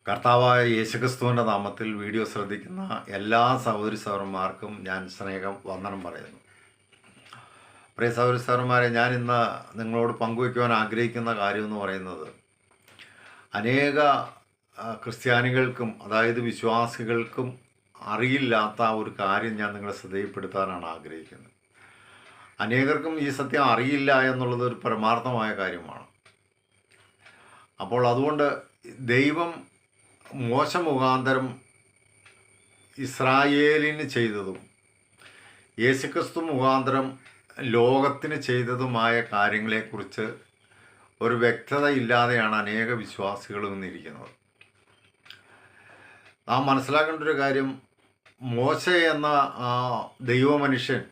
കർത്താവായ യേശുക്രിസ്തുവിൻ്റെ നാമത്തിൽ വീഡിയോ ശ്രദ്ധിക്കുന്ന എല്ലാ സഹോദരി സഹോദരന്മാർക്കും ഞാൻ വന്ദനം പറയുന്നു. പ്രിയ സഹോദരി സഹോദരന്മാരെ, ഞാൻ ഇന്ന് നിങ്ങളോട് പങ്കുവയ്ക്കുവാൻ ആഗ്രഹിക്കുന്ന കാര്യമെന്ന് പറയുന്നത്, അനേക ക്രിസ്ത്യാനികൾക്കും അതായത് വിശ്വാസികൾക്കും അറിയില്ലാത്ത ഒരു കാര്യം ഞാൻ നിങ്ങളെ ശ്രദ്ധയിൽപ്പെടുത്താനാണ് ആഗ്രഹിക്കുന്നത്. അനേകർക്കും ഈ സത്യം അറിയില്ല എന്നുള്ളത് ഒരു പരമാർത്ഥമായ കാര്യമാണ്. അപ്പോൾ അതുകൊണ്ട് ദൈവം മോശ മുഖാന്തരം ഇസ്രായേലിന് ചെയ്തതും യേശുക്രിസ്തു മുഖാന്തരം ലോകത്തിന് ചെയ്തതുമായ കാര്യങ്ങളെക്കുറിച്ച് ഒരു വ്യക്തത ഇല്ലാതെയാണ് അനേക വിശ്വാസികളും ഇന്നിരിക്കുന്നത്. നാം മനസ്സിലാക്കേണ്ട ഒരു കാര്യം, മോശ എന്ന ദൈവമനുഷ്യൻ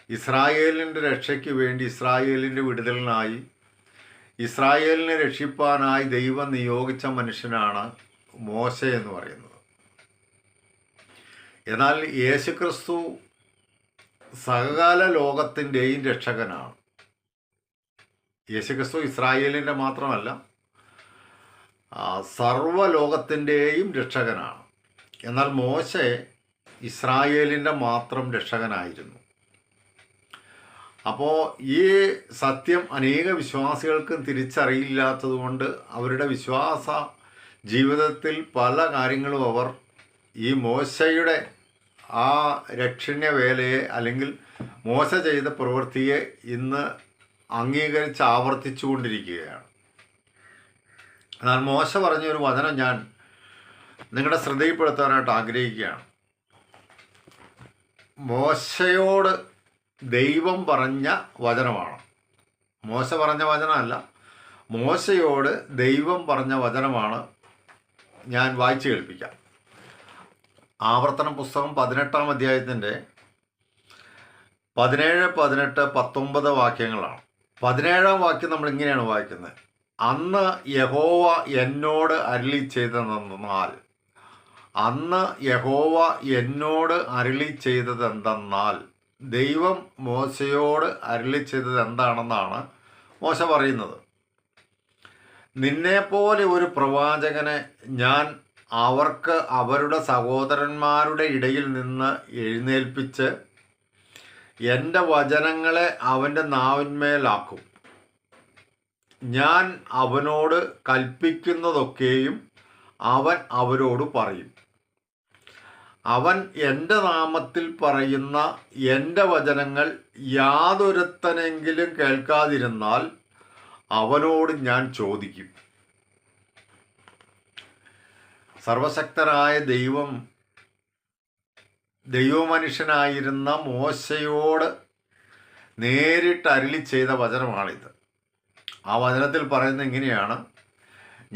ഇസ്രായേലിൻ്റെ രക്ഷയ്ക്ക് വേണ്ടി, ഇസ്രായേലിൻ്റെ വിടുതലിനായി, ഇസ്രായേലിനെ രക്ഷിപ്പാനായി ദൈവം നിയോഗിച്ച മനുഷ്യനാണ് മോശ എന്ന് പറയുന്നത്. എന്നാൽ യേശുക്രിസ്തു സകല ലോകത്തിൻ്റെയും രക്ഷകനാണ്. യേശുക്രിസ്തു ഇസ്രായേലിൻ്റെ മാത്രമല്ല, സർവ്വലോകത്തിൻ്റെയും രക്ഷകനാണ്. എന്നാൽ മോശ ഇസ്രായേലിൻ്റെ മാത്രം രക്ഷകനായിരുന്നു. അപ്പോൾ ഈ സത്യം അനേക വിശ്വാസികൾക്കും തിരിച്ചറിയില്ലാത്തതുകൊണ്ട് അവരുടെ വിശ്വാസ ജീവിതത്തിൽ പല കാര്യങ്ങളും അവർ ഈ മോശയുടെ ആ രക്ഷണ്യ വേലയെ അല്ലെങ്കിൽ മോശ ചെയ്ത പ്രവൃത്തിയെ ഇന്ന് അംഗീകരിച്ച് ആവർത്തിച്ചു കൊണ്ടിരിക്കുകയാണ്. എന്നാൽ മോശ പറഞ്ഞൊരു വചനം ഞാൻ നിങ്ങളുടെ ശ്രദ്ധയിൽപ്പെടുത്താനായിട്ട് ആഗ്രഹിക്കുകയാണ്. മോശയോട് ദൈവം പറഞ്ഞ വചനമാണ്. മോശ പറഞ്ഞ വചനമല്ല, മോശയോട് ദൈവം പറഞ്ഞ വചനമാണ്. ഞാൻ വായിച്ചു കേൾപ്പിക്കാം. ആവർത്തനം പുസ്തകം 18-ാം അധ്യായത്തിൻ്റെ 17, 18, 19 വാക്യങ്ങളാണ്. 17-ാം വാക്യം നമ്മൾ ഇങ്ങനെയാണ് വായിക്കുന്നത്: അന്ന് യഹോവ എന്നോട് അരുളി ചെയ്തതെന്നാൽ, അന്ന് യഹോവ എന്നോട് അരുളി ചെയ്തതെന്തെന്നാൽ, ദൈവം മോശയോട് അരുളി ചെയ്തത് എന്താണെന്നാണ് മോശ പറയുന്നത്. നിന്നെപ്പോലെ ഒരു പ്രവാചകനെ ഞാൻ അവർക്ക് അവരുടെ സഹോദരന്മാരുടെ ഇടയിൽ നിന്ന് എഴുന്നേൽപ്പിച്ച് എൻ്റെ വചനങ്ങളെ അവൻ്റെ നാവിന്മേലാക്കും. ഞാൻ അവനോട് കൽപ്പിക്കുന്നതൊക്കെയും അവൻ അവരോട് പറയും. അവൻ എൻ്റെ നാമത്തിൽ പറയുന്ന എൻ്റെ വചനങ്ങൾ യാതൊരുത്തനെങ്കിലും കേൾക്കാതിരുന്നാൽ അവനോട് ഞാൻ ചോദിക്കും. സർവശക്തനായ ദൈവമനുഷ്യനായിരുന്ന മോശയോട് നേരിട്ട് അരുളി ചെയ്ത വചനമാണിത്. ആ വചനത്തിൽ പറയുന്നത് ഇങ്ങനെയാണ്: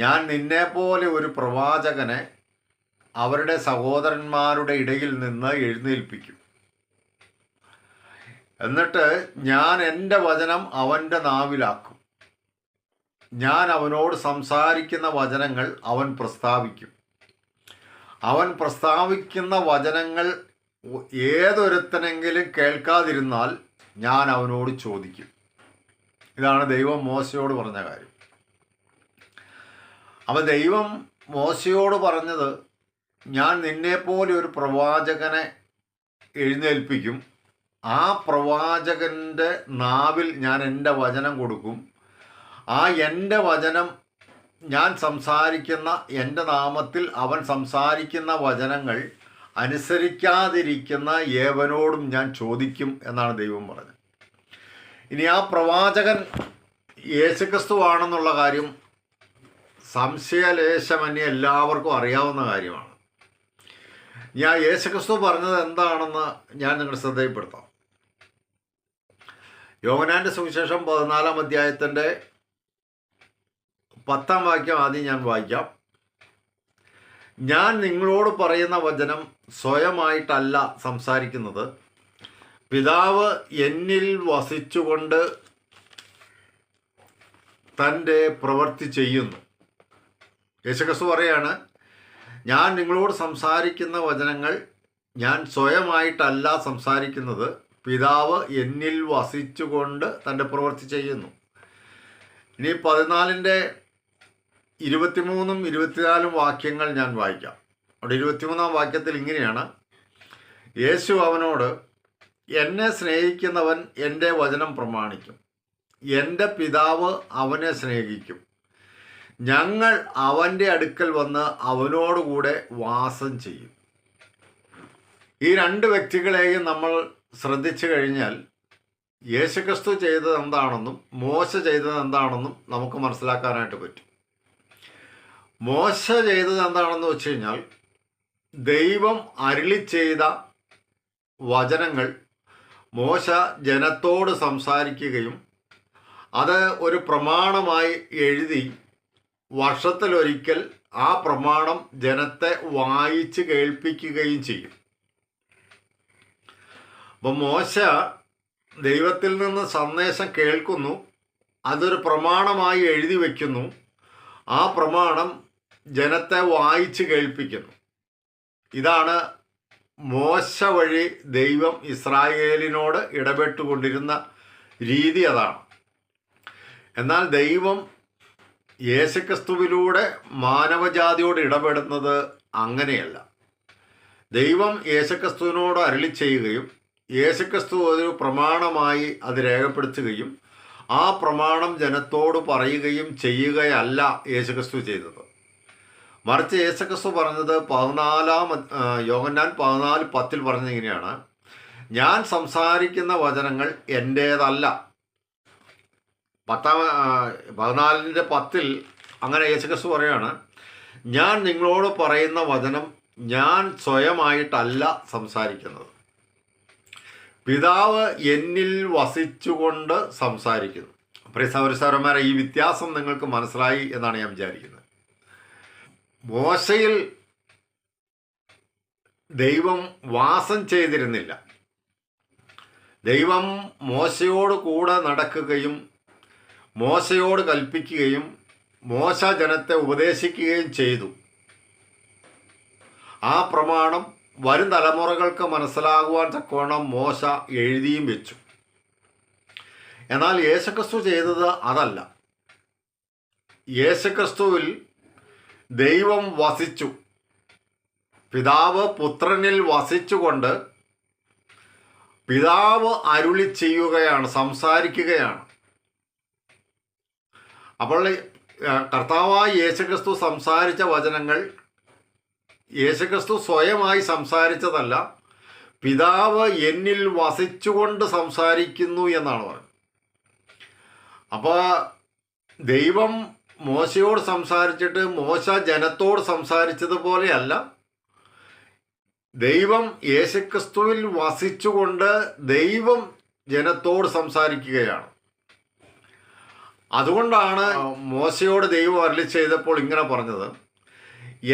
ഞാൻ നിന്നെപ്പോലെ ഒരു പ്രവാചകനെ അവരുടെ സഹോദരന്മാരുടെ ഇടയിൽ നിന്ന് എഴുന്നേൽപ്പിക്കും. എന്നിട്ട് ഞാൻ എൻ്റെ വചനം അവൻ്റെ നാവിലാക്കും. ഞാൻ അവനോട് സംസാരിക്കുന്ന വചനങ്ങൾ അവൻ പ്രസ്താവിക്കും. അവൻ പ്രസ്താവിക്കുന്ന വചനങ്ങൾ ഏതൊരുത്തനെങ്കിലും കേൾക്കാതിരുന്നാൽ ഞാൻ അവനോട് ചോദിക്കും. ഇതാണ് ദൈവം മോശയോട് പറഞ്ഞ കാര്യം. അപ്പോൾ ദൈവം മോശയോട് പറഞ്ഞത്, ഞാൻ നിന്നെപ്പോലെ ഒരു പ്രവാചകനെ എഴുന്നേൽപ്പിക്കും. ആ പ്രവാചകൻ്റെ നാവിൽ ഞാൻ എൻ്റെ വചനം കൊടുക്കും. ആ എൻ്റെ വചനം, ഞാൻ സംസാരിക്കുന്ന, എൻ്റെ നാമത്തിൽ അവൻ സംസാരിക്കുന്ന വചനങ്ങൾ അനുസരിക്കാതിരിക്കുന്ന ഏവനോടും ഞാൻ ചോദിക്കും എന്നാണ് ദൈവം പറഞ്ഞത്. ഇനി ആ പ്രവാചകൻ യേശുക്രിസ്തു ആണെന്നുള്ള കാര്യം സംശയലേശമന്യേ എല്ലാവർക്കും അറിയാവുന്ന കാര്യമാണ്. ഞാൻ യേശുക്രിസ്തു പറഞ്ഞത് എന്താണെന്ന് ഞാൻ നിങ്ങളുടെ ശ്രദ്ധയിൽപ്പെടുത്താം. യോഹന്നാൻ്റെ സുവിശേഷം 14-ാം അധ്യായത്തിൻ്റെ 10-ാം വാക്യം ആദ്യം ഞാൻ വായിക്കാം. ഞാൻ നിങ്ങളോട് പറയുന്ന വചനം സ്വയമായിട്ടല്ല സംസാരിക്കുന്നത്, പിതാവ് എന്നിൽ വസിച്ചുകൊണ്ട് തൻ്റെ പ്രവൃത്തി ചെയ്യുന്നു. യേശുക്രിസ്തു പറയാണ്, ഞാൻ നിങ്ങളോട് സംസാരിക്കുന്ന വചനങ്ങൾ ഞാൻ സ്വയമായിട്ടല്ല സംസാരിക്കുന്നത്, പിതാവ് എന്നിൽ വസിച്ചുകൊണ്ട് തൻ്റെ പ്രവൃത്തി ചെയ്യുന്നു. ഇനി 14-ന്റെ 23 24 വാക്യങ്ങൾ ഞാൻ വായിക്കാം. അവിടെ 23 വാക്യത്തിൽ ഇങ്ങനെയാണ്: യേശു അവനോട്, എന്നെ സ്നേഹിക്കുന്നവൻ എൻ്റെ വചനം പ്രമാണിക്കും, എൻ്റെ പിതാവ് അവനെ സ്നേഹിക്കും, ഞങ്ങൾ അവൻ്റെ അടുക്കൽ വന്ന് അവനോടുകൂടെ വാസം ചെയ്യും. ഈ രണ്ട് വ്യക്തികളെയും നമ്മൾ ശ്രദ്ധിച്ചു കഴിഞ്ഞാൽ യേശുക്രിസ്തു ചെയ്തത് എന്താണെന്നും മോശ ചെയ്തത് എന്താണെന്നും നമുക്ക് മനസ്സിലാക്കാനായിട്ട് പറ്റും. മോശ ചെയ്തത് എന്താണെന്ന് വെച്ച് കഴിഞ്ഞാൽ, ദൈവം അരുളി ചെയ്ത വചനങ്ങൾ മോശ ജനത്തോട് സംസാരിക്കുകയും അത് ഒരു പ്രമാണമായി എഴുതി വർഷത്തിലൊരിക്കൽ ആ പ്രമാണം ജനത്തെ വായിച്ച് കേൾപ്പിക്കുകയും ചെയ്യും. അപ്പം മോശ ദൈവത്തിൽ നിന്ന് സന്ദേശം കേൾക്കുന്നു, അതൊരു പ്രമാണമായി എഴുതി വയ്ക്കുന്നു, ആ പ്രമാണം ജനത്തെ വായിച്ച് കേൾപ്പിക്കുന്നു. ഇതാണ് മോശ വഴി ദൈവം ഇസ്രായേലിനോട് ഇടപെട്ടുകൊണ്ടിരുന്ന രീതി. അതാണ്. എന്നാൽ ദൈവം യേശുക്രിസ്തുവിലൂടെ മാനവജാതിയോട് ഇടപെടുന്നത് അങ്ങനെയല്ല. ദൈവം യേശുക്രിസ്തുവിനോട് അരുളി ചെയ്യുകയും യേശുക്രിസ്തു ഒരു പ്രമാണമായി അത് രേഖപ്പെടുത്തുകയും ആ പ്രമാണം ജനത്തോട് പറയുകയും ചെയ്യുകയല്ല യേശുക്രിസ്തു ചെയ്തത്. മറിച്ച് യേശുക്രിസ്തു പറഞ്ഞത് യോഹന്നാൻ 14:10 പറഞ്ഞ ഇങ്ങനെയാണ്: ഞാൻ സംസാരിക്കുന്ന വചനങ്ങൾ എൻ്റേതല്ല. 14:10 അങ്ങനെ യേശുക്രിസ്തു പറയാണ്, ഞാൻ നിങ്ങളോട് പറയുന്ന വചനം ഞാൻ സ്വയമായിട്ടല്ല സംസാരിക്കുന്നത്, പിതാവ് എന്നിൽ വസിച്ചുകൊണ്ട് സംസാരിക്കുന്നു. പ്രിയ സഹോദരന്മാരെ, ഈ വ്യത്യാസം നിങ്ങൾക്ക് മനസ്സിലായി എന്നാണ് ഞാൻ വിചാരിക്കുന്നത്. മോശയിൽ ദൈവം വാസം ചെയ്തിരുന്നില്ല. ദൈവം മോശയോട് കൂടെ നടക്കുകയും മോശയോട് കൽപ്പിക്കുകയും മോശ ജനത്തെ ഉപദേശിക്കുകയും ചെയ്തു. ആ പ്രമാണം വരും തലമുറകൾക്ക് മനസ്സിലാകുവാൻ തക്കവണ്ണം മോശ എഴുതിയും വെച്ചു. എന്നാൽ യേശുക്രിസ്തു ചെയ്തത് അതല്ല. യേശുക്രിസ്തുവിൽ ദൈവം വസിച്ചു. പിതാവ് പുത്രനിൽ വസിച്ചുകൊണ്ട് പിതാവ് അരുളി ചെയ്യുകയാണ്, സംസാരിക്കുകയാണ്. അപ്പോൾ കർത്താവായ യേശുക്രിസ്തു സംസാരിച്ച വചനങ്ങൾ യേശുക്രിസ്തു സ്വയമായി സംസാരിച്ചതല്ല, പിതാവ് എന്നിൽ വസിച്ചുകൊണ്ട് സംസാരിക്കുന്നു എന്നാണ് പറയുന്നത്. അപ്പോൾ ദൈവം മോശയോട് സംസാരിച്ചിട്ട് മോശ ജനത്തോട് സംസാരിച്ചതുപോലെയല്ല, ദൈവം യേശുക്രിസ്തുവിൽ വസിച്ചുകൊണ്ട് ദൈവം ജനത്തോട് സംസാരിക്കുകയാണ്. അതുകൊണ്ടാണ് മോശയോട് ദൈവം അരുളി ചെയ്തപ്പോൾ ഇങ്ങനെ പറഞ്ഞത്: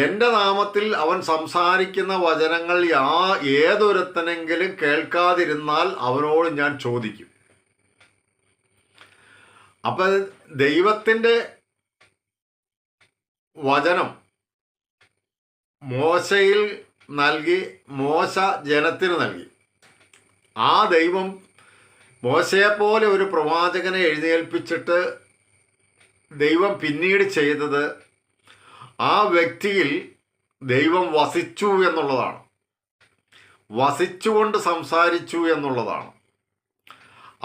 എൻ്റെ നാമത്തിൽ അവൻ സംസാരിക്കുന്ന വചനങ്ങൾ ഏതൊരുത്തനെങ്കിലും കേൾക്കാതിരുന്നാൽ അവനോട് ഞാൻ ചോദിക്കും. അപ്പം ദൈവത്തിൻ്റെ വചനം മോശയിൽ നൽകി, മോശ ജനത്തിന് നൽകി. ആ ദൈവം മോശയെപ്പോലെ ഒരു പ്രവാചകനെ എഴുന്നേൽപ്പിച്ചിട്ട് ദൈവം പിന്നീട് ചെയ്തത് ആ വ്യക്തിയിൽ ദൈവം വസിച്ചു എന്നുള്ളതാണ്, വസിച്ചുകൊണ്ട് സംസാരിച്ചു എന്നുള്ളതാണ്.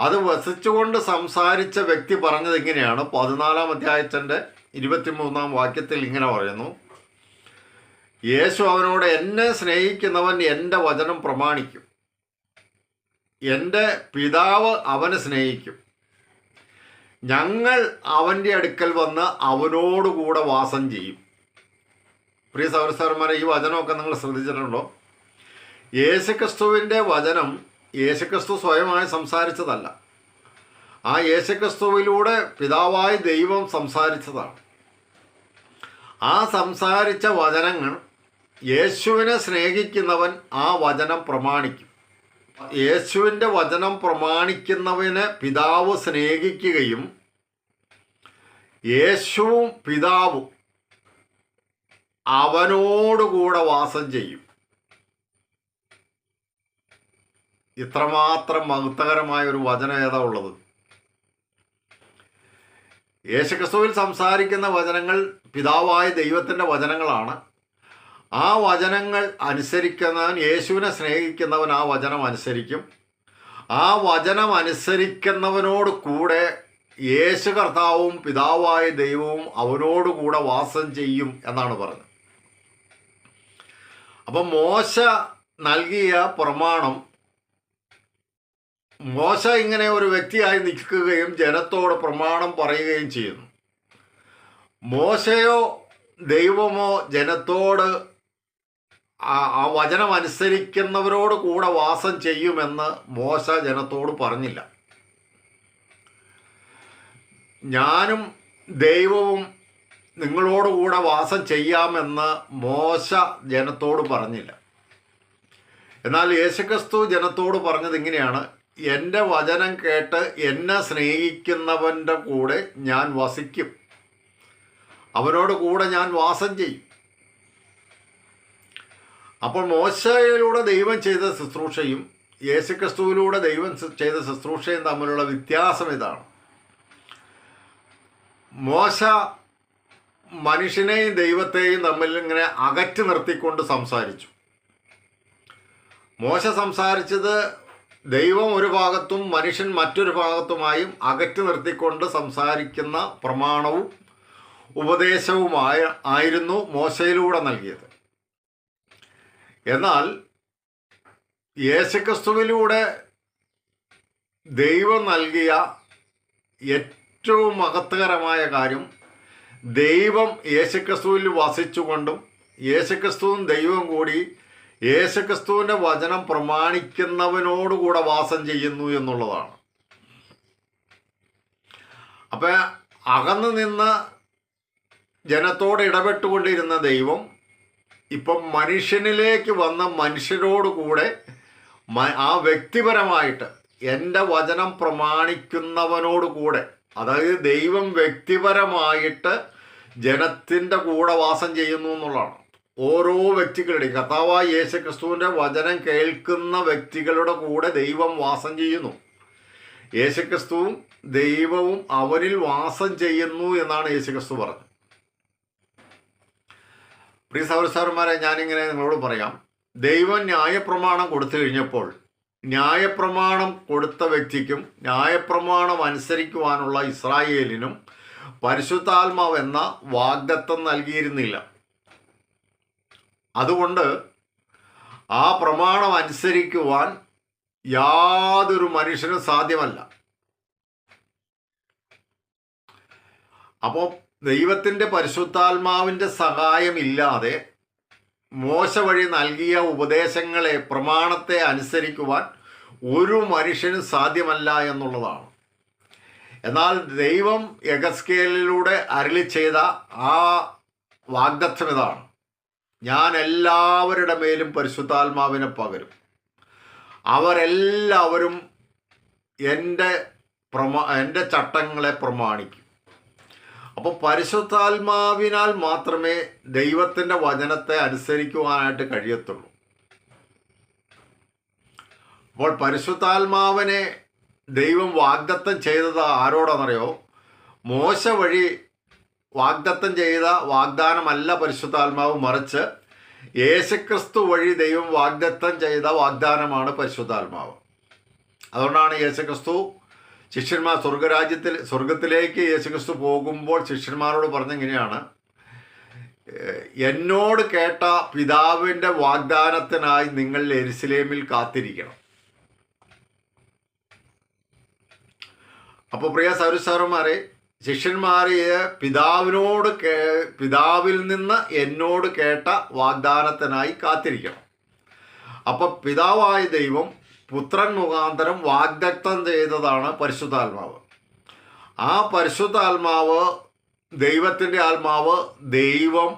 അത് വസിച്ചുകൊണ്ട് സംസാരിച്ച വ്യക്തി പറഞ്ഞത് ഇങ്ങനെയാണ്. 14-ാം അധ്യായത്തിൻ്റെ 23-ാം വാക്യത്തിൽ ഇങ്ങനെ പറയുന്നു: യേശു അവനോട്, എന്നെ സ്നേഹിക്കുന്നവൻ എൻ്റെ വചനം പ്രമാണിക്കും, എൻ്റെ പിതാവ് അവനെ സ്നേഹിക്കും, ഞങ്ങൾ അവൻ്റെ അടുക്കൽ വന്ന് അവനോടുകൂടെ വാസം ചെയ്യും. പ്രിയ സഹോദരന്മാരെ, ഈ വചനമൊക്കെ നിങ്ങൾ ശ്രദ്ധിച്ചിട്ടുണ്ടോ? യേശുക്രിസ്തുവിൻ്റെ വചനം യേശുക്രിസ്തു സ്വയമായി സംസാരിച്ചതല്ല. ആ യേശുക്രിസ്തുവിലൂടെ പിതാവായ ദൈവം സംസാരിച്ചതാണ്. ആ സംസാരിച്ച വചനങ്ങൾ യേശുവിനെ സ്നേഹിക്കുന്നവൻ ആ വചനം പ്രമാണിക്കും. യേശുവിൻ്റെ വചനം പ്രമാണിക്കുന്നവനെ പിതാവ് സ്നേഹിക്കുകയും യേശുവും പിതാവും അവനോടുകൂടെ വാസം ചെയ്യും. ഇത്രമാത്രം മഹത്വകരമായ ഒരു വചനം ഏതാ ഉള്ളത്? യേശുക്രിസ്തുവിൽ സംസാരിക്കുന്ന വചനങ്ങൾ പിതാവായ ദൈവത്തിൻ്റെ വചനങ്ങളാണ്. ആ വചനങ്ങൾ അനുസരിക്കുന്നവൻ, യേശുവിനെ സ്നേഹിക്കുന്നവൻ ആ വചനം അനുസരിക്കും. ആ വചനം അനുസരിക്കുന്നവനോട് കൂടെ യേശു കർത്താവും പിതാവായ ദൈവവും അവനോട് കൂടെ വാസം ചെയ്യും എന്നാണ് പറഞ്ഞത്. അപ്പം മോശ നൽകിയ പ്രമാണം, മോശ ഇങ്ങനെ ഒരു വ്യക്തിയായി നിൽക്കുകയും ജനത്തോട് പ്രമാണം പറയുകയും ചെയ്യുന്നു. മോശയോ ദൈവമോ ജനത്തോട് ആ വചനം അനുസരിക്കുന്നവരോട് കൂടെ വാസം ചെയ്യുമെന്ന് മോശ ജനത്തോട് പറഞ്ഞില്ല. ഞാനും ദൈവവും നിങ്ങളോടുകൂടെ വാസം ചെയ്യാമെന്ന് മോശ ജനത്തോട് പറഞ്ഞില്ല. എന്നാൽ യേശുക്രിസ്തു ജനത്തോട് പറഞ്ഞത് ഇങ്ങനെയാണ്: എൻ്റെ വചനം കേട്ട് എന്നെ സ്നേഹിക്കുന്നവൻ്റെ കൂടെ ഞാൻ വസിക്കും, അവനോട് കൂടെ ഞാൻ വാസം ചെയ്യും. അപ്പോൾ മോശയിലൂടെ ദൈവം ചെയ്ത ശുശ്രൂഷയും യേശുക്രിസ്തുവിലൂടെ ദൈവം ചെയ്ത ശുശ്രൂഷയും തമ്മിലുള്ള വ്യത്യാസം ഇതാണ്. മോശ മനുഷ്യനെയും ദൈവത്തെയും തമ്മിൽ ഇങ്ങനെ അകറ്റി നിർത്തിക്കൊണ്ട് സംസാരിച്ചു. മോശ സംസാരിച്ചത് ദൈവം ഒരു ഭാഗത്തും മനുഷ്യൻ മറ്റൊരു ഭാഗത്തുമായും അകറ്റി നിർത്തിക്കൊണ്ട് സംസാരിക്കുന്ന പ്രമാണവും ഉപദേശവുമായിരുന്നു മോശയിലൂടെ നൽകിയത്. എന്നാൽ യേശുക്രിസ്തുവിലൂടെ ദൈവം നൽകിയ ഏറ്റവും മഹത്വകരമായ കാര്യം, ദൈവം യേശുക്രിസ്തുവിൽ വസിച്ചുകൊണ്ടും യേശുക്രിസ്തുവും ദൈവവും കൂടി യേശുക്രിസ്തുവിൻ്റെ വചനം പ്രമാണിക്കുന്നവനോടുകൂടെ വാസം ചെയ്യുന്നു എന്നുള്ളതാണ്. അപ്പം അകന്നു നിന്ന് ജനത്തോട് ഇടപെട്ടുകൊണ്ടിരുന്ന ദൈവം ഇപ്പം മനുഷ്യനിലേക്ക് വന്ന മനുഷ്യരോടുകൂടെ ആ വ്യക്തിപരമായിട്ട് എൻ്റെ വചനം പ്രമാണിക്കുന്നവനോടുകൂടെ, അതായത് ദൈവം വ്യക്തിപരമായിട്ട് ജനത്തിൻ്റെ കൂടെ വാസം ചെയ്യുന്നു എന്നുള്ളതാണ്. ഓരോ വ്യക്തികളുടെയും, കർത്താവായ യേശുക്രിസ്തുവിൻ്റെ വചനം കേൾക്കുന്ന വ്യക്തികളുടെ കൂടെ ദൈവം വാസം ചെയ്യുന്നു. യേശുക്രിസ്തുവും ദൈവവും അവരിൽ വാസം ചെയ്യുന്നു എന്നാണ് യേശുക്രിസ്തു പറഞ്ഞത്. പ്രിയ സഹോദരന്മാരെ, ഞാനിങ്ങനെ നിങ്ങളോട് പറയാം, ദൈവം ന്യായപ്രമാണം കൊടുത്തു കഴിഞ്ഞപ്പോൾ ന്യായപ്രമാണം കൊടുത്ത വ്യക്തിക്കും ന്യായപ്രമാണം അനുസരിക്കുവാനുള്ള ഇസ്രായേലിനും പരിശുദ്ധാത്മാവ് എന്ന വാഗ്ദത്തം നൽകിയിരുന്നില്ല. അതുകൊണ്ട് ആ പ്രമാണം അനുസരിക്കുവാൻ യാതൊരു മനുഷ്യനും സാധ്യമല്ല. അപ്പോൾ ദൈവത്തിൻ്റെ പരിശുദ്ധാത്മാവിൻ്റെ സഹായമില്ലാതെ മോശ വഴി നൽകിയ ഉപദേശങ്ങളെ, പ്രമാണത്തെ അനുസരിക്കുവാൻ ഒരു മനുഷ്യനും സാധ്യമല്ല എന്നുള്ളതാണ്. എന്നാൽ ദൈവം യെഹെസ്കേലിലൂടെ അരുളി ചെയ്ത ആ വാഗ്ദത്തം ഇതാണ്: ഞാൻ എല്ലാവരുടെ മേലും പരിശുദ്ധാത്മാവിനെ പകരും, അവരെല്ലാവരും എൻ്റെ ചട്ടങ്ങളെ പ്രമാണിക്കും. അപ്പോൾ പരിശുദ്ധാത്മാവിനാൽ മാത്രമേ ദൈവത്തിൻ്റെ വചനത്തെ അനുസരിക്കുവാനായിട്ട് കഴിയത്തുള്ളൂ. അപ്പോൾ പരിശുദ്ധാത്മാവിനെ ദൈവം വാഗ്ദത്തം ചെയ്തത് ആരോടാണെന്നറിയോ? മോശ വഴി വാഗ്ദത്തം ചെയ്ത വാഗ്ദാനമല്ല പരിശുദ്ധാത്മാവ്, മറിച്ച് യേശുക്രിസ്തു വഴി ദൈവം വാഗ്ദത്തം ചെയ്ത വാഗ്ദാനമാണ് പരിശുദ്ധാത്മാവ്. അതുകൊണ്ടാണ് യേശുക്രിസ്തു സ്വർഗത്തിലേക്ക് യേശുക്രിസ്തു പോകുമ്പോൾ ശിഷ്യന്മാരോട് പറഞ്ഞെങ്ങനെയാണ്: എന്നോട് കേട്ട പിതാവിൻ്റെ വാഗ്ദാനത്തിനായി നിങ്ങൾ യെരുശലേമിൽ കാത്തിരിക്കണം. അപ്പോൾ പ്രിയ സഹോദരന്മാരെ, ശിഷ്യന്മാരെ പിതാവിൽ നിന്ന് എന്നോട് കേട്ട വാഗ്ദാനത്തിനായി കാത്തിരിക്കണം. അപ്പോൾ പിതാവായ ദൈവം പുത്രൻ മുഖാന്തരം വാഗ്ദത്തം ചെയ്തതാണ് പരിശുദ്ധാത്മാവ്. ആ പരിശുദ്ധാത്മാവ്, ദൈവത്തിൻ്റെ ആത്മാവ്, ദൈവം,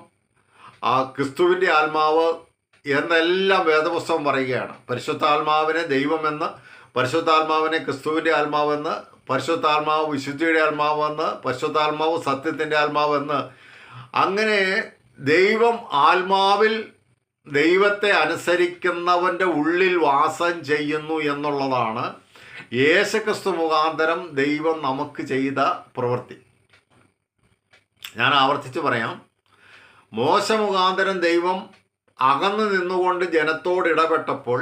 ആ ക്രിസ്തുവിൻ്റെ ആത്മാവ് എന്നെല്ലാം വേദപുസ്തകം പറയുകയാണ്. പരിശുദ്ധാത്മാവിനെ ദൈവമെന്ന്, പരിശുദ്ധാത്മാവിനെ ക്രിസ്തുവിൻ്റെ ആത്മാവെന്ന്, പരിശുദ്ധാത്മാവ് വിശുദ്ധിയുടെ ആത്മാവെന്ന്, പരിശുദ്ധാത്മാവ് സത്യത്തിൻ്റെ ആത്മാവെന്ന്, അങ്ങനെ ദൈവം ആത്മാവിൽ ദൈവത്തെ അനുസരിക്കുന്നവൻ്റെ ഉള്ളിൽ വാസം ചെയ്യുന്നു എന്നുള്ളതാണ് യേശുക്രിസ്തു മുഖാന്തരം ദൈവം നമുക്ക് ചെയ്ത പ്രവൃത്തി. ഞാൻ ആവർത്തിച്ച് പറയാം. മോശ മുഖാന്തരം ദൈവം അകന്നു നിന്നുകൊണ്ട് ജനത്തോട് ഇടപെട്ടപ്പോൾ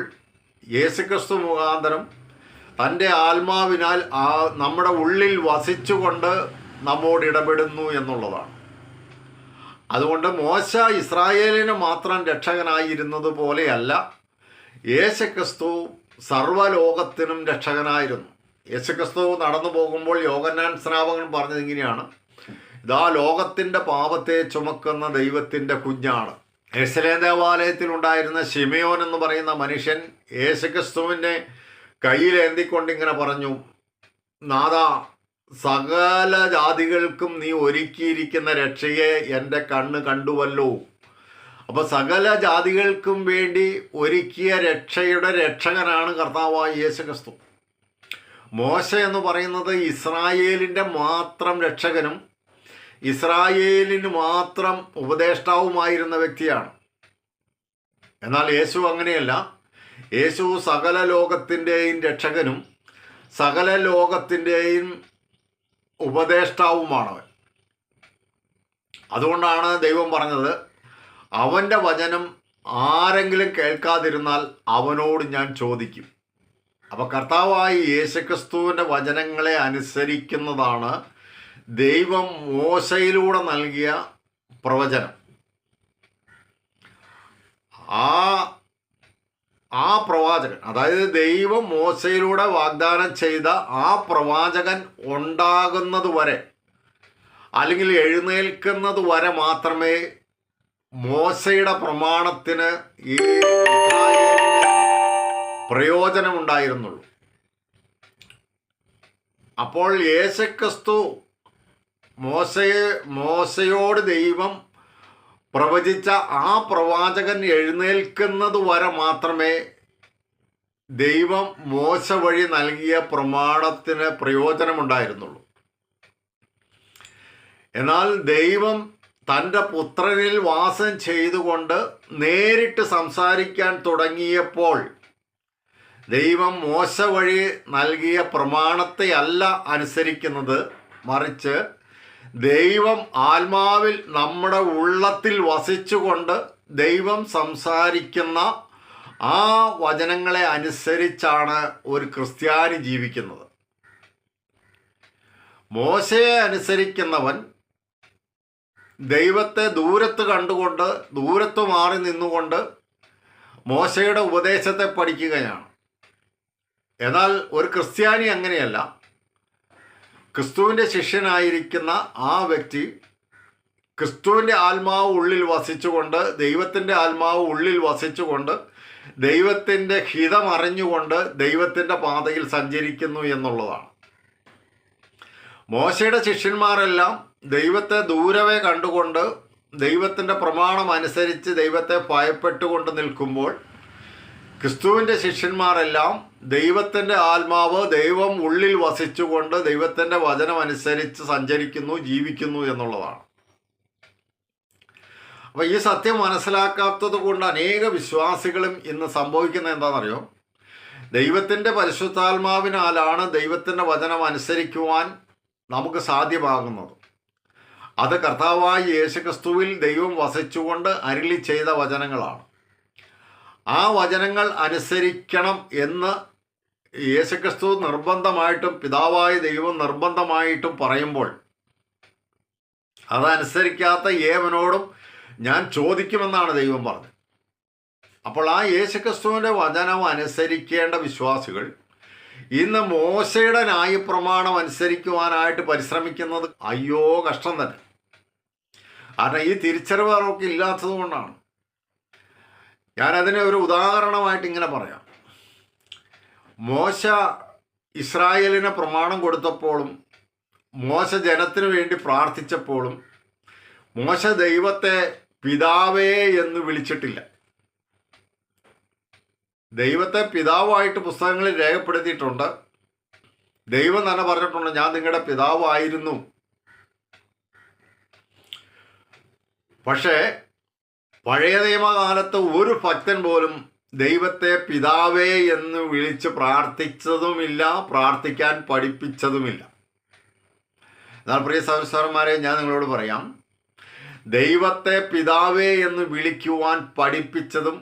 യേശുക്രിസ്തു മുഖാന്തരം തൻ്റെ ആത്മാവിനാൽ നമ്മുടെ ഉള്ളിൽ വസിച്ചുകൊണ്ട് നമ്മോട് ഇടപെടുന്നു എന്നുള്ളതാണ്. അതുകൊണ്ട് മോശ ഇസ്രായേലിന് മാത്രം രക്ഷകനായിരുന്നത് പോലെയല്ല, യേശുക്രിസ്തു സർവ്വലോകത്തിനും രക്ഷകനായിരുന്നു. യേശുക്രിസ്തു നടന്നു പോകുമ്പോൾ യോഹന്നാൻ സ്നാപകൻ പറഞ്ഞത് ഇങ്ങനെയാണ്: ഇതാ ലോകത്തിൻ്റെ പാപത്തെ ചുമക്കുന്ന ദൈവത്തിൻ്റെ കുഞ്ഞാണ്. യെരുശലേം ദേവാലയത്തിലുണ്ടായിരുന്ന ശിമയോൻ എന്ന് പറയുന്ന മനുഷ്യൻ യേശുക്രിസ്തുവിനെ കയ്യിലേന്തിക്കൊണ്ടിങ്ങനെ പറഞ്ഞു: നാഥാ, സകല ജാതികൾക്കും നീ ഒരുക്കിയിരിക്കുന്ന രക്ഷയെ എൻ്റെ കണ്ണ് കണ്ടുവല്ലോ. അപ്പോൾ സകല ജാതികൾക്കും വേണ്ടി ഒരുക്കിയ രക്ഷയുടെ രക്ഷകനാണ് കർത്താവായ യേശുക്രിസ്തു. മോശ എന്ന് പറയുന്നത് ഇസ്രായേലിൻ്റെ മാത്രം രക്ഷകനും ഇസ്രായേലിന് മാത്രം ഉപദേഷ്ടാവുമായിരുന്ന വ്യക്തിയാണ്. എന്നാൽ യേശു അങ്ങനെയല്ല. യേശു സകല ലോകത്തിൻ്റെയും രക്ഷകനും സകല ലോകത്തിൻ്റെയും ഉപദേഷ്ടാവുമാണ്. അതുകൊണ്ടാണ് ദൈവം പറഞ്ഞത്, അവൻ്റെ വചനം ആരെങ്കിലും കേൾക്കാതിരുന്നാൽ അവനോട് ഞാൻ ചോദിക്കും. അപ്പോൾ കർത്താവായ യേശുക്രിസ്തുവിൻ്റെ വചനങ്ങളെ അനുസരിക്കുന്നതാണ് ദൈവം മോശയിലൂടെ നൽകിയ പ്രവചനം. ആ പ്രവാചകൻ, അതായത് ദൈവം മോശയിലൂടെ വാഗ്ദാനം ചെയ്ത ആ പ്രവാചകൻ ഉണ്ടാകുന്നത് വരെ, അല്ലെങ്കിൽ എഴുന്നേൽക്കുന്നത് വരെ മാത്രമേ മോശയുടെ പ്രമാണത്തിന് ഈ പ്രയോജനമുണ്ടായിരുന്നുള്ളൂ. അപ്പോൾ യേശുക്രിസ്തു മോശയോട് ദൈവം പ്രവചിച്ച ആ പ്രവാചകൻ എഴുന്നേൽക്കുന്നത് വരെ മാത്രമേ ദൈവം മോശ വഴി നൽകിയ പ്രമാണത്തിന് പ്രയോജനമുണ്ടായിരുന്നുള്ളൂ. എന്നാൽ ദൈവം തൻ്റെ പുത്രനിൽ വാസം ചെയ്തുകൊണ്ട് നേരിട്ട് സംസാരിക്കാൻ തുടങ്ങിയപ്പോൾ ദൈവം മോശ വഴി നൽകിയ പ്രമാണത്തെ അല്ല അനുസരിക്കുന്നത്, മറിച്ച് ദൈവം ആത്മാവിൽ നമ്മുടെ ഉള്ളത്തിൽ വസിച്ചുകൊണ്ട് ദൈവം സംസാരിക്കുന്ന ആ വചനങ്ങളെ അനുസരിച്ചാണ് ഒരു ക്രിസ്ത്യാനി ജീവിക്കുന്നത്. മോശയെ അനുസരിക്കുന്നവൻ ദൈവത്തെ ദൂരത്ത് കണ്ടുകൊണ്ട് ദൂരത്ത് മാറി നിന്നുകൊണ്ട് മോശയുടെ ഉപദേശത്തെ പഠിക്കുകയാണ്. എന്നാൽ ഒരു ക്രിസ്ത്യാനി അങ്ങനെയല്ല. ക്രിസ്തുവിൻ്റെ ശിഷ്യനായിരിക്കുന്ന ആ വ്യക്തി ക്രിസ്തുവിൻ്റെ ആത്മാവ് ഉള്ളിൽ വസിച്ചുകൊണ്ട്, ദൈവത്തിൻ്റെ ആത്മാവ് ഉള്ളിൽ വസിച്ചുകൊണ്ട്, ദൈവത്തിൻ്റെ ഹിതം അറിഞ്ഞുകൊണ്ട് ദൈവത്തിൻ്റെ പാതയിൽ സഞ്ചരിക്കുന്നു എന്നുള്ളതാണ്. മോശയുടെ ശിഷ്യന്മാരെല്ലാം ദൈവത്തെ ദൂരവേ കണ്ടുകൊണ്ട് ദൈവത്തിൻ്റെ പ്രമാണം അനുസരിച്ച് ദൈവത്തെ ഭയപ്പെട്ടുകൊണ്ട് നിൽക്കുമ്പോൾ, ക്രിസ്തുവിൻ്റെ ശിഷ്യന്മാരെല്ലാം ദൈവത്തിൻ്റെ ആത്മാവ് ദൈവം ഉള്ളിൽ വസിച്ചുകൊണ്ട് ദൈവത്തിൻ്റെ വചനം അനുസരിച്ച് സഞ്ചരിക്കുന്നു, ജീവിക്കുന്നു എന്നുള്ളതാണ്. അപ്പോൾ ഈ സത്യം മനസ്സിലാക്കാത്തത് കൊണ്ട് അനേക വിശ്വാസികളും ഇന്ന് സംഭവിക്കുന്നത് എന്താണെന്നറിയോ? ദൈവത്തിൻ്റെ പരിശുദ്ധാത്മാവിനാലാണ് ദൈവത്തിൻ്റെ വചനം അനുസരിക്കുവാൻ നമുക്ക് സാധ്യമാകുന്നത്. അത് കർത്താവായ യേശുക്രിസ്തുവിൽ ദൈവം വസിച്ചുകൊണ്ട് അരുളി ചെയ്ത വചനങ്ങളാണ്. ആ വചനങ്ങൾ അനുസരിക്കണം എന്ന് യേശുക്രിസ്തു നിർബന്ധമായിട്ടും പിതാവായ ദൈവം നിർബന്ധമായിട്ടും പറയുമ്പോൾ അതനുസരിക്കാത്ത ഏവനോടും ഞാൻ ചോദിക്കുമെന്നാണ് ദൈവം പറഞ്ഞത്. അപ്പോൾ ആ യേശുക്രിസ്തുവിൻ്റെ വചനം അനുസരിക്കേണ്ട വിശ്വാസികൾ ഇന്ന് മോശയുടെ ന്യായപ്രമാണം അനുസരിക്കുവാനായിട്ട് പരിശ്രമിക്കുന്നത് അയ്യോ കഷ്ടം തന്നെ. കാരണം ഈ തിരിച്ചറിവ് അവർക്ക് ഇല്ലാത്തത് കൊണ്ടാണ്. ഞാനതിനെ ഒരു ഉദാഹരണമായിട്ട് ഇങ്ങനെ പറയാം. മോശ ഇസ്രായേലിന് പ്രമാണം കൊടുത്തപ്പോഴും മോശ ജനത്തിനു വേണ്ടി പ്രാർത്ഥിച്ചപ്പോഴും മോശ ദൈവത്തെ പിതാവേ എന്ന് വിളിച്ചിട്ടില്ല. ദൈവത്തെ പിതാവായിട്ട് പുസ്തകങ്ങളിൽ രേഖപ്പെടുത്തിയിട്ടുണ്ട്. ദൈവം തന്നെ പറഞ്ഞിട്ടുണ്ട്, ഞാൻ നിങ്ങളുടെ പിതാവായിരുന്നു. പക്ഷേ പഴയ നിയമകാലത്ത് ഒരു ഭക്തൻ പോലും ദൈവത്തെ പിതാവേ എന്ന് വിളിച്ച് പ്രാർത്ഥിച്ചതുമില്ല, പ്രാർത്ഥിക്കാൻ പഠിപ്പിച്ചതുമില്ല. എന്നാൽ പ്രിയ സഹോദരന്മാരെ, ഞാൻ നിങ്ങളോട് പറയാം, ദൈവത്തെ പിതാവേ എന്ന് വിളിക്കുവാൻ പഠിപ്പിച്ചതും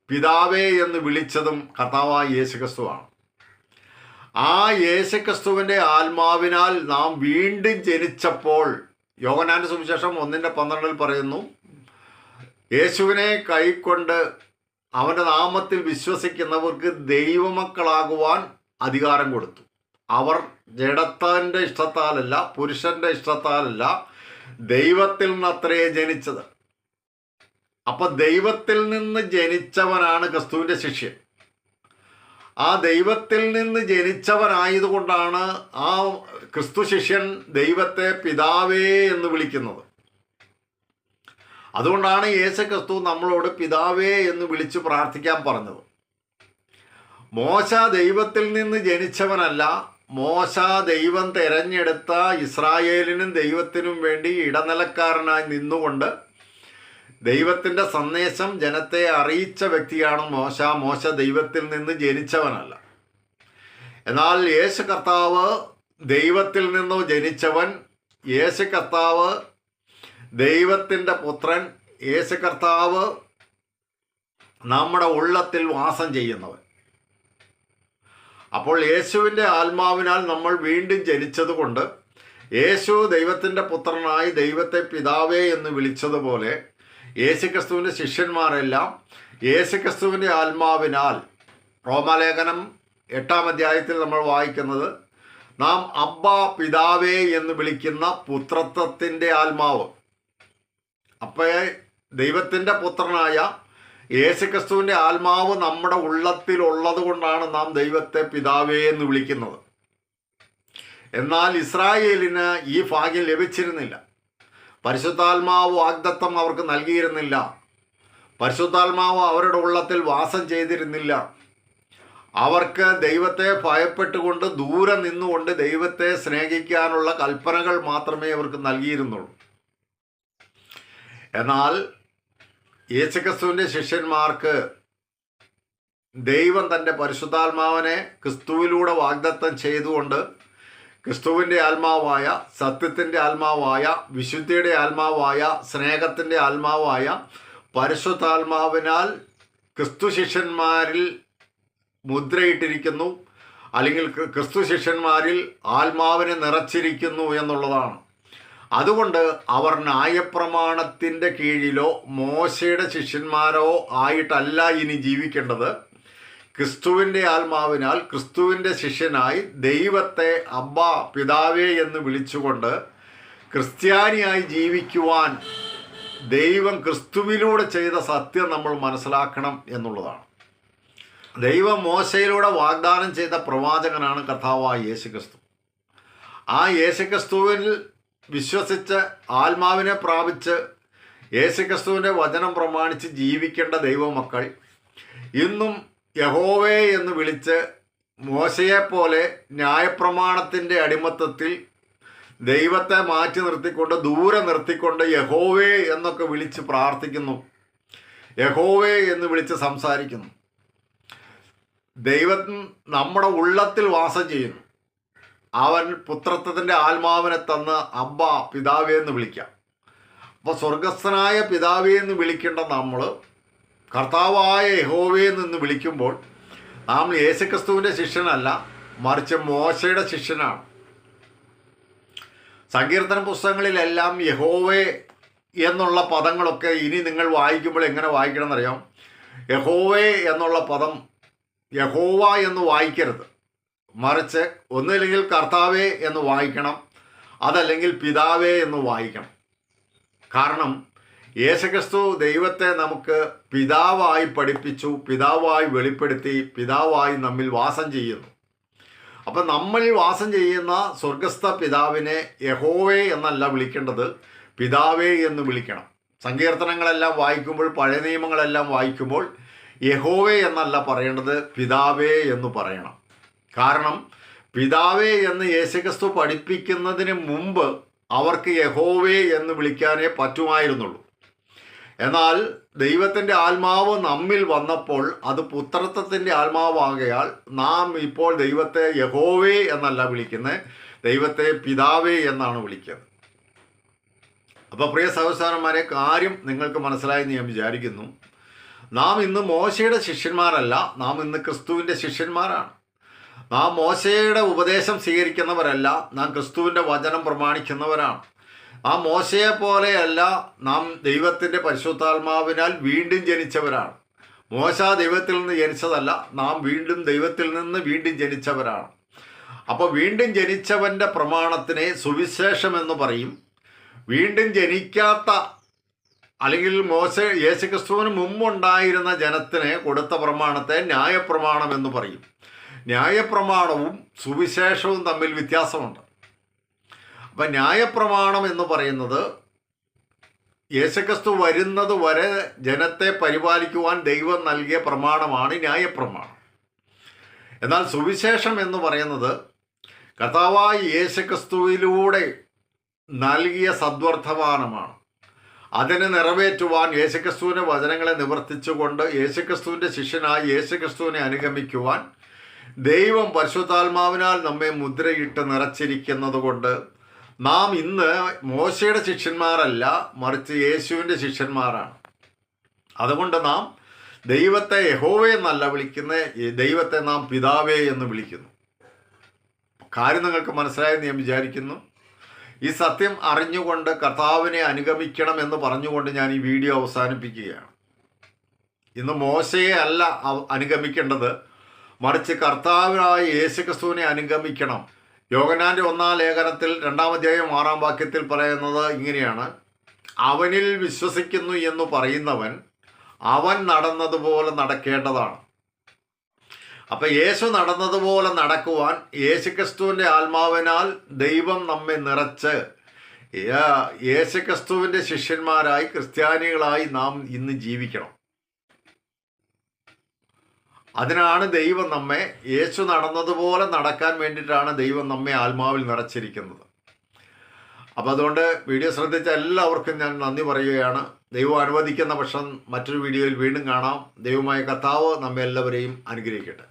പിതാവേ എന്ന് വിളിച്ചതും കർത്താവായ യേശുക്രിസ്തുവാണ്. ആ യേശുക്രിസ്തുവിൻ്റെ ആത്മാവിനാൽ നാം വീണ്ടും ജനിച്ചപ്പോൾ യോഹന്നാന്റെ സുവിശേഷം 1:12 പറയുന്നു, യേശുവിനെ കൈക്കൊണ്ട് അവൻ്റെ നാമത്തിൽ വിശ്വസിക്കുന്നവർക്ക് ദൈവമക്കളാകുവാൻ അധികാരം കൊടുത്തു. അവർ ജഡത്തിൻ്റെ ഇഷ്ടത്താലല്ല, പുരുഷൻ്റെ ഇഷ്ടത്താലല്ല, ദൈവത്തിൽ നിന്നത്രേ ജനിച്ചത്. അപ്പം ദൈവത്തിൽ നിന്ന് ജനിച്ചവനാണ് ക്രിസ്തുവിൻ്റെ ശിഷ്യൻ. ആ ദൈവത്തിൽ നിന്ന് ജനിച്ചവനായതുകൊണ്ടാണ് ആ ക്രിസ്തു ശിഷ്യൻ ദൈവത്തെ പിതാവേ എന്ന് വിളിക്കുന്നത്. അതുകൊണ്ടാണ് യേശുക്രിസ്തു നമ്മളോട് പിതാവേ എന്ന് വിളിച്ച് പ്രാർത്ഥിക്കാൻ പറഞ്ഞത്. മോശ ദൈവത്തിൽ നിന്ന് ജനിച്ചവനല്ല, മോശ ദൈവം തിരഞ്ഞെടുത്ത ഇസ്രായേലിനും ദൈവത്തിനും വേണ്ടി ഇടനിലക്കാരനായി നിന്നുകൊണ്ട് ദൈവത്തിൻ്റെ സന്ദേശം ജനത്തെ അറിയിച്ച വ്യക്തിയാണ് മോശ. മോശ ദൈവത്തിൽ നിന്ന് ജനിച്ചവനല്ല. എന്നാൽ യേശു കർത്താവ് ദൈവത്തിൽ നിന്നു ജനിച്ചവൻ, യേശു കർത്താവ് ദൈവത്തിൻ്റെ പുത്രൻ, യേശു കർത്താവ് നമ്മുടെ ഉള്ളത്തിൽ വാസം ചെയ്യുന്നവൻ. അപ്പോൾ യേശുവിൻ്റെ ആത്മാവിനാൽ നമ്മൾ വീണ്ടും ജനിച്ചതുകൊണ്ട് യേശു ദൈവത്തിൻ്റെ പുത്രനായി ദൈവത്തെ പിതാവേ എന്ന് വിളിച്ചതുപോലെ യേശുക്രിസ്തുവിൻ്റെ ശിഷ്യന്മാരെല്ലാം യേശുക്രിസ്തുവിൻ്റെ ആത്മാവിനാൽ, റോമാലേഖനം 8-ാം അധ്യായത്തിൽ നമ്മൾ വായിക്കുന്നത്, നാം അബ്ബാ പിതാവേ എന്ന് വിളിക്കുന്ന പുത്രത്വത്തിൻ്റെ ആത്മാവ്. അപ്പോൾ ദൈവത്തിൻ്റെ പുത്രനായ യേശുക്രിസ്തുവിൻ്റെ ആത്മാവ് നമ്മുടെ ഉള്ളത്തിലുള്ളത് കൊണ്ടാണ് നാം ദൈവത്തെ പിതാവേ എന്ന് വിളിക്കുന്നത്. എന്നാൽ ഇസ്രായേലിന് ഈ ഭാഗ്യം ലഭിച്ചിരുന്നില്ല. പരിശുദ്ധാത്മാവ് വാഗ്ദത്തം അവർക്ക് നൽകിയിരുന്നില്ല. പരിശുദ്ധാത്മാവ് അവരുടെ ഉള്ളത്തിൽ വാസം ചെയ്തിരുന്നില്ല. അവർക്ക് ദൈവത്തെ ഭയപ്പെട്ടുകൊണ്ട് ദൂരെ നിന്നുകൊണ്ട് ദൈവത്തെ സ്നേഹിക്കാനുള്ള കൽപ്പനകൾ മാത്രമേ അവർക്ക് നൽകിയിരുന്നുള്ളൂ. എന്നാൽ യേശുക്രിസ്തുവിൻ്റെ ശിഷ്യന്മാർക്ക് ദൈവം തൻ്റെ പരിശുദ്ധാത്മാവിനെ ക്രിസ്തുവിലൂടെ വാഗ്ദത്തം ചെയ്തുകൊണ്ട് ക്രിസ്തുവിൻ്റെ ആത്മാവായ, സത്യത്തിൻ്റെ ആത്മാവായ, വിശുദ്ധിയുടെ ആത്മാവായ, സ്നേഹത്തിൻ്റെ ആത്മാവായ പരിശുദ്ധാത്മാവിനാൽ ക്രിസ്തു ശിഷ്യന്മാരിൽ മുദ്രയിട്ടിരിക്കുന്നു, അല്ലെങ്കിൽ ക്രിസ്തു ശിഷ്യന്മാരിൽ ആത്മാവിനെ നിറച്ചിരിക്കുന്നു എന്നുള്ളതാണ്. അതുകൊണ്ട് അവർ ന്യായപ്രമാണത്തിൻ്റെ കീഴിലോ മോശയുടെ ശിഷ്യന്മാരോ ആയിട്ടല്ല ഇനി ജീവിക്കേണ്ടത്. ക്രിസ്തുവിൻ്റെ ആത്മാവിനാൽ ക്രിസ്തുവിൻ്റെ ശിഷ്യനായി ദൈവത്തെ അബ്ബാ പിതാവേ എന്ന് വിളിച്ചുകൊണ്ട് ക്രിസ്ത്യാനിയായി ജീവിക്കുവാൻ ദൈവം ക്രിസ്തുവിലൂടെ ചെയ്ത സത്യം നമ്മൾ മനസ്സിലാക്കണം എന്നുള്ളതാണ്. ദൈവം മോശയിലൂടെ വാഗ്ദാനം ചെയ്ത പ്രവാചകനാണ് കർത്താവായ യേശുക്രിസ്തു. ആ യേശുക്രിസ്തുവിൽ വിശ്വസിച്ച് ആത്മാവിനെ പ്രാപിച്ച് യേശുക്രിസ്തുവിൻ്റെ വചനം പ്രമാണിച്ച് ജീവിക്കേണ്ട ദൈവമക്കൾ ഇന്നും യഹോവേ എന്ന് വിളിച്ച് മോശയെപ്പോലെ ന്യായപ്രമാണത്തിൻ്റെ അടിമത്തത്തിൽ ദൈവത്തെ മാറ്റി നിർത്തിക്കൊണ്ട്, ദൂരെ നിർത്തിക്കൊണ്ട് യഹോവേ എന്നൊക്കെ വിളിച്ച് പ്രാർത്ഥിക്കുന്നു, യഹോവേ എന്ന് വിളിച്ച് സംസാരിക്കുന്നു. ദൈവം നമ്മുടെ ഉള്ളത്തിൽ വാസം ചെയ്യുന്നു. അവൻ പുത്രത്വത്തിൻ്റെ ആത്മാവിനെ തന്ന് അബ്ബാ പിതാവേ എന്ന് വിളിക്കാം. അപ്പോൾ സ്വർഗസ്ഥനായ പിതാവേ എന്ന് വിളിക്കേണ്ട നമ്മൾ കർത്താവായ യഹോവേ എന്ന് വിളിക്കുമ്പോൾ നാം യേശുക്രിസ്തുവിൻ്റെ ശിഷ്യനല്ല, മറിച്ച് മോശയുടെ ശിഷ്യനാണ്. സങ്കീർത്തന പുസ്തകങ്ങളിലെല്ലാം യഹോവേ എന്നുള്ള പദങ്ങളൊക്കെ ഇനി നിങ്ങൾ വായിക്കുമ്പോൾ എങ്ങനെ വായിക്കണം എന്നറിയാം. യഹോവേ എന്നുള്ള പദം യഹോവ എന്ന് വായിക്കരുത്, മറിച്ച് ഒന്നില്ലെങ്കിൽ കർത്താവേ എന്ന് വായിക്കണം, അതല്ലെങ്കിൽ പിതാവേ എന്ന് വായിക്കണം. കാരണം യേശുക്രിസ്തു ദൈവത്തെ നമുക്ക് പിതാവായി പഠിപ്പിച്ചു, പിതാവായി വെളിപ്പെടുത്തി, പിതാവായി നമ്മിൽ വാസം ചെയ്യുന്നു. അപ്പം നമ്മളിൽ വാസം ചെയ്യുന്ന സ്വർഗസ്ഥ പിതാവിനെ യഹോവേ എന്നല്ല വിളിക്കേണ്ടത്, പിതാവേ എന്ന് വിളിക്കണം. സങ്കീർത്തനങ്ങളെല്ലാം വായിക്കുമ്പോൾ, പഴയ നിയമങ്ങളെല്ലാം വായിക്കുമ്പോൾ യഹോവേ എന്നല്ല പറയേണ്ടത്, പിതാവേ എന്ന് പറയണം. കാരണം പിതാവേ എന്ന് യേശുക്രിസ്തു പഠിപ്പിക്കുന്നതിന് മുമ്പ് അവർക്ക് യഹോവേ എന്ന് വിളിക്കാനേ പറ്റുമായിരുന്നുള്ളൂ. എന്നാൽ ദൈവത്തിൻ്റെ ആത്മാവ് നമ്മിൽ വന്നപ്പോൾ അത് പുത്രത്വത്തിൻ്റെ ആത്മാവാകയാൽ നാം ഇപ്പോൾ ദൈവത്തെ യഹോവേ എന്നല്ല വിളിക്കുന്നത്, ദൈവത്തെ പിതാവേ എന്നാണ് വിളിക്കുന്നത്. അപ്പോൾ പ്രിയ സഹോദരന്മാരെ, കാര്യം നിങ്ങൾക്ക് മനസ്സിലായെന്ന് ഞാൻ വിചാരിക്കുന്നു. നാം ഇന്ന് മോശയുടെ ശിഷ്യന്മാരല്ല, നാം ഇന്ന് ക്രിസ്തുവിൻ്റെ ശിഷ്യന്മാരാണ്. നാം മോശയുടെ ഉപദേശം സ്വീകരിക്കുന്നവരല്ല, നാം ക്രിസ്തുവിൻ്റെ വചനം പ്രമാണിക്കുന്നവരാണ്. നാം മോശയെ പോലെയല്ല, നാം ദൈവത്തിൻ്റെ പരിശുദ്ധാത്മാവിനാൽ വീണ്ടും ജനിച്ചവരാണ്. മോശ ദൈവത്തിൽ നിന്ന് ജനിച്ചതല്ല, നാം വീണ്ടും ദൈവത്തിൽ നിന്ന് വീണ്ടും ജനിച്ചവരാണ്. അപ്പോൾ വീണ്ടും ജനിച്ചവൻ്റെ പ്രമാണത്തിനെ സുവിശേഷം എന്ന് പറയും. വീണ്ടും ജനിക്കാത്ത അല്ലെങ്കിൽ യേശുക്രിസ്തുവിന് മുമ്പുണ്ടായിരുന്ന ജനത്തിന് കൊടുത്ത പ്രമാണത്തെ ന്യായപ്രമാണം എന്ന് പറയും. ന്യായപ്രമാണവും സുവിശേഷവും തമ്മിൽ വ്യത്യാസമുണ്ട്. അപ്പം ന്യായപ്രമാണം എന്ന് പറയുന്നത് യേശുക്രിസ്തു വരുന്നത് വരെ ജനത്തെ പരിപാലിക്കുവാൻ ദൈവം നൽകിയ പ്രമാണമാണ് ന്യായപ്രമാണം. എന്നാൽ സുവിശേഷം എന്ന് പറയുന്നത് കർത്താവായ യേശുക്രിസ്തുവിലൂടെ നൽകിയ സദ്വർത്തമാനമാണ്. അതിനെ നിറവേറ്റുവാൻ യേശുക്രിസ്തുവിൻ്റെ വചനങ്ങളെ നിവർത്തിച്ചുകൊണ്ട് യേശുക്രിസ്തുവിൻ്റെ ശിഷ്യനായി യേശുക്രിസ്തുവിനെ അനുഗമിക്കുവാൻ ദൈവം പരിശുദ്ധാത്മാവിനാൽ നമ്മെ മുദ്രയിട്ട് നിറച്ചിരിക്കുന്നത് കൊണ്ട് നാം ഇന്ന് മോശയുടെ ശിഷ്യന്മാരല്ല, മറിച്ച് യേശുവിൻ്റെ ശിഷ്യന്മാരാണ്. അതുകൊണ്ട് നാം ദൈവത്തെ യഹോവേ എന്നല്ല വിളിക്കുന്നത്, ദൈവത്തെ നാം പിതാവേ എന്ന് വിളിക്കുന്നു. കാര്യം നിങ്ങൾക്ക് മനസ്സിലായെന്ന് ഞാൻ വിചാരിക്കുന്നു. ഈ സത്യം അറിഞ്ഞുകൊണ്ട് കർത്താവിനെ അനുഗമിക്കണം എന്ന് പറഞ്ഞുകൊണ്ട് ഞാൻ ഈ വീഡിയോ അവസാനിപ്പിക്കുകയാണ്. ഇന്ന് മോശയെ അല്ല അനുഗമിക്കേണ്ടത്, മറിച്ച് കർത്താവിനായ യേശുക്രിസ്തുവിനെ അനുഗമിക്കണം. യോഹന്നാന്റെ 1-ാം ലേഖനത്തിൽ 2-ാം അധ്യായം 6-ാം വാക്യത്തിൽ പറയുന്നത് ഇങ്ങനെയാണ്: അവനിൽ വിശ്വസിക്കുന്നു എന്ന് പറയുന്നവൻ അവൻ നടന്നതുപോലെ നടക്കേണ്ടതാണ്. അപ്പം യേശു നടന്നതുപോലെ നടക്കുവാൻ യേശുക്രിസ്തുവിൻ്റെ ആത്മാവിനാൽ ദൈവം നമ്മെ നിറച്ച് യേശുക്രിസ്തുവിൻ്റെ ശിഷ്യന്മാരായി ക്രിസ്ത്യാനികളായി നാം ഇന്ന് ജീവിക്കണം. അതിനാണ് ദൈവം നമ്മെ, യേശു നടന്നതുപോലെ നടക്കാൻ വേണ്ടിയിട്ടാണ് ദൈവം നമ്മെ ആത്മാവിൽ നിറച്ചിരിക്കുന്നത്. അപ്പം അതുകൊണ്ട് വീഡിയോ ശ്രദ്ധിച്ച എല്ലാവർക്കും ഞാൻ നന്ദി പറയുകയാണ്. ദൈവം അനുവദിക്കുന്ന പക്ഷം മറ്റൊരു വീഡിയോയിൽ വീണ്ടും കാണാം. ദൈവമായ കർത്താവ് നമ്മെ എല്ലാവരെയും അനുഗ്രഹിക്കട്ടെ.